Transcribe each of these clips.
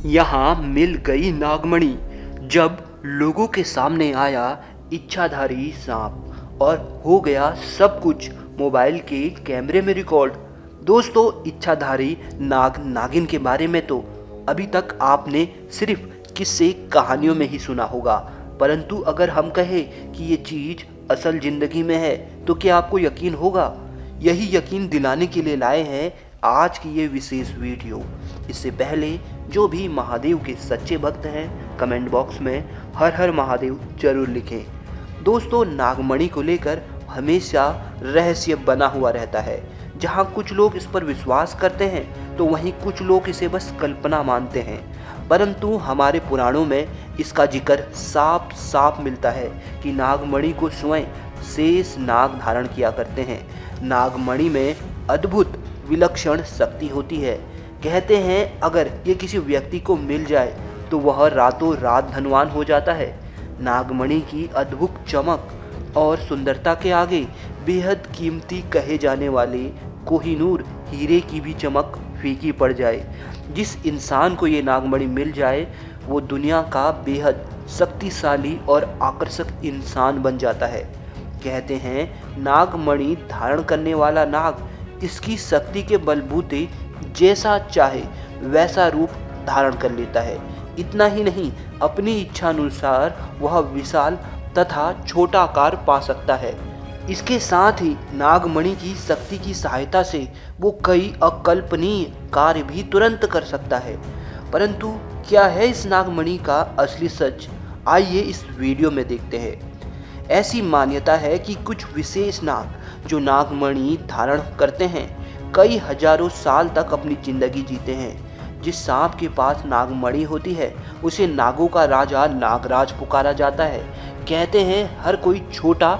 यहाँ मिल गई नागमणि। जब लोगों के सामने आया इच्छाधारी सांप और हो गया सब कुछ मोबाइल के कैमरे में रिकॉर्ड। दोस्तों, इच्छाधारी नाग नागिन के बारे में तो अभी तक आपने सिर्फ किस्से कहानियों में ही सुना होगा, परंतु अगर हम कहें कि ये चीज़ असल जिंदगी में है तो क्या आपको यकीन होगा? यही यकीन दिलाने के लिए लाए हैं आज की ये विशेष वीडियो। इससे पहले जो भी महादेव के सच्चे भक्त हैं, कमेंट बॉक्स में हर हर महादेव जरूर लिखें। दोस्तों, नागमणि को लेकर हमेशा रहस्य बना हुआ रहता है। जहां कुछ लोग इस पर विश्वास करते हैं तो वहीं कुछ लोग इसे बस कल्पना मानते हैं, परंतु हमारे पुराणों में इसका जिक्र साफ साफ मिलता है कि नागमणि को स्वयं शेष नाग धारण किया करते हैं। नागमणि में अद्भुत विलक्षण शक्ति होती है। कहते हैं अगर ये किसी व्यक्ति को मिल जाए तो वह रातों रात धनवान हो जाता है। नागमणि की अद्भुत चमक और सुंदरता के आगे बेहद कीमती कहे जाने वाले कोहिनूर हीरे की भी चमक फीकी पड़ जाए। जिस इंसान को ये नागमणि मिल जाए वो दुनिया का बेहद शक्तिशाली और आकर्षक इंसान बन जाता है। कहते हैं नागमणि धारण करने वाला नाग इसकी शक्ति के बलबूते जैसा चाहे वैसा रूप धारण कर लेता है। इतना ही नहीं, अपनी इच्छा अनुसार वह विशाल तथा छोटा आकार पा सकता है। इसके साथ ही नागमणि की शक्ति की सहायता से वो कई अकल्पनीय कार्य भी तुरंत कर सकता है। परंतु क्या है इस नागमणि का असली सच? आइए इस वीडियो में देखते हैं। ऐसी मान्यता है कि कुछ विशेष नाग जो नागमणि धारण करते हैं कई हजारों साल तक अपनी जिंदगी जीते हैं। जिस सांप के पास नागमणि होती है उसे नागों का राजा नागराज पुकारा जाता है। कहते हैं हर कोई छोटा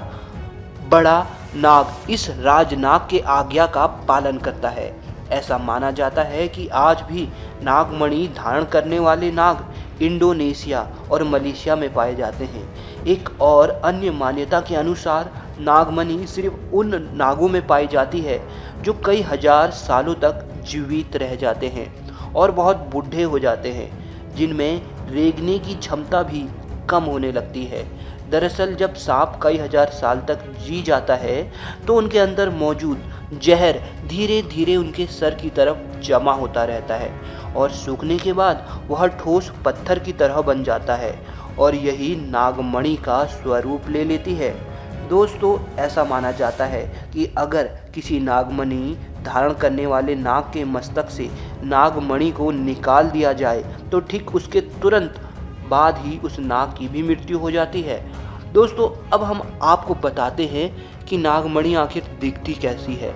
बड़ा नाग इस राजनाग के आज्ञा का पालन करता है। ऐसा माना जाता है कि आज भी नागमणि धारण करने वाले नाग इंडोनेशिया और मलेशिया में पाए जाते हैं। एक और अन्य मान्यता के अनुसार नागमणि सिर्फ उन नागों में पाई जाती है जो कई हजार सालों तक जीवित रह जाते हैं और बहुत बूढ़े हो जाते हैं, जिनमें रेंगने की क्षमता भी कम होने लगती है। दरअसल जब सांप कई हजार साल तक जी जाता है तो उनके अंदर मौजूद जहर धीरे धीरे उनके सर की तरफ जमा होता रहता है और सूखने के बाद वह ठोस पत्थर की तरह बन जाता है और यही नागमणि का स्वरूप ले लेती है। दोस्तों, ऐसा माना जाता है कि अगर किसी नागमणि धारण करने वाले नाग के मस्तक से नागमणि को निकाल दिया जाए तो ठीक उसके तुरंत बाद ही उस नाग की भी मृत्यु हो जाती है। दोस्तों, अब हम आपको बताते हैं कि नागमणि आखिर दिखती कैसी है।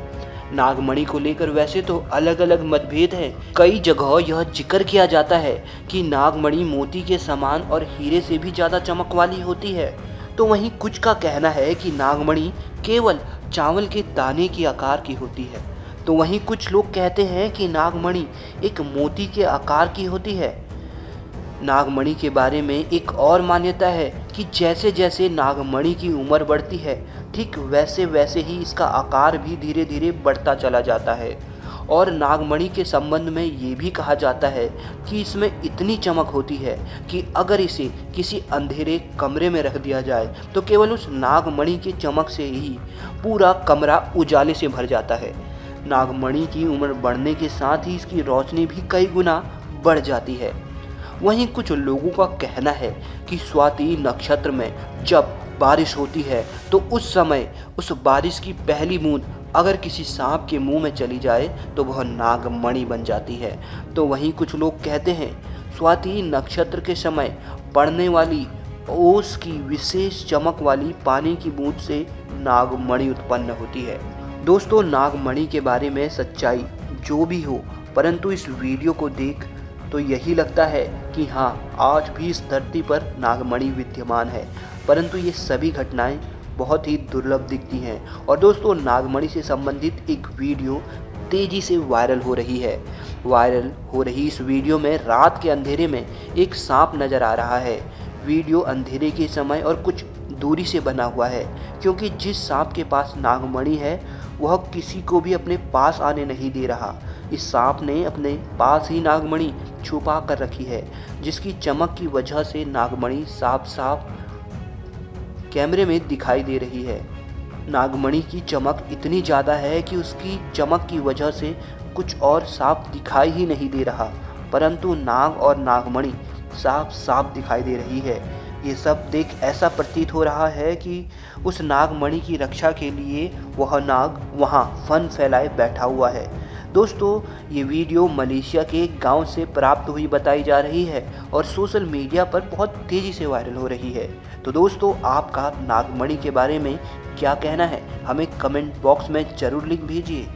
नागमणि को लेकर वैसे तो अलग अलग मतभेद हैं। कई जगह यह जिक्र किया जाता है कि नागमणि मोती के समान और हीरे से भी ज़्यादा चमक वाली होती है, तो वहीं कुछ का कहना है कि नागमणि केवल चावल के दाने के आकार की होती है, तो वहीं कुछ लोग कहते हैं कि नागमणि एक मोती के आकार की होती है। नागमणि के बारे में एक और मान्यता है कि जैसे जैसे नागमणि की उम्र बढ़ती है ठीक वैसे वैसे ही इसका आकार भी धीरे धीरे बढ़ता चला जाता है। और नागमणि के संबंध में ये भी कहा जाता है कि इसमें इतनी चमक होती है कि अगर इसे किसी अंधेरे कमरे में रख दिया जाए तो केवल उस नागमणि की चमक से ही पूरा कमरा उजाले से भर जाता है। नागमणि की उम्र बढ़ने के साथ ही इसकी रोशनी भी कई गुना बढ़ जाती है। वहीं कुछ लोगों का कहना है कि स्वाति नक्षत्र में जब बारिश होती है तो उस समय उस बारिश की पहली बूंद अगर किसी सांप के मुंह में चली जाए तो वह नागमणि बन जाती है। तो वहीं कुछ लोग कहते हैं स्वाति नक्षत्र के समय पड़ने वाली ओस की विशेष चमक वाली पानी की बूंद से नागमणि उत्पन्न होती है। दोस्तों, नागमणि के बारे में सच्चाई जो भी हो, परंतु इस वीडियो को देख तो यही लगता है कि हाँ, आज भी इस धरती पर नागमणि विद्यमान है, परंतु ये सभी घटनाएं बहुत ही दुर्लभ दिखती हैं। और दोस्तों, नागमणि से संबंधित एक वीडियो तेज़ी से वायरल हो रही है। वायरल हो रही इस वीडियो में रात के अंधेरे में एक सांप नज़र आ रहा है। वीडियो अंधेरे के समय और कुछ दूरी से बना हुआ है, क्योंकि जिस सांप के पास नागमणि है वह किसी को भी अपने पास आने नहीं दे रहा। इस सांप ने अपने पास ही नागमणि छुपा कर रखी है, जिसकी चमक की वजह से नागमणि साफ साफ कैमरे में दिखाई दे रही है। नागमणि की चमक इतनी ज़्यादा है कि उसकी चमक की वजह से कुछ और साफ दिखाई ही नहीं दे रहा, परंतु नाग और नागमणि साफ साफ दिखाई दे रही है। ये सब देख ऐसा प्रतीत हो रहा है कि उस नागमणि की रक्षा के लिए वह नाग वहाँ फन फैलाए बैठा हुआ है। दोस्तों, ये वीडियो मलेशिया के एक गांव से प्राप्त हुई बताई जा रही है और सोशल मीडिया पर बहुत तेज़ी से वायरल हो रही है। तो दोस्तों, आपका नागमणि के बारे में क्या कहना है? हमें कमेंट बॉक्स में ज़रूर लिख भेजिए।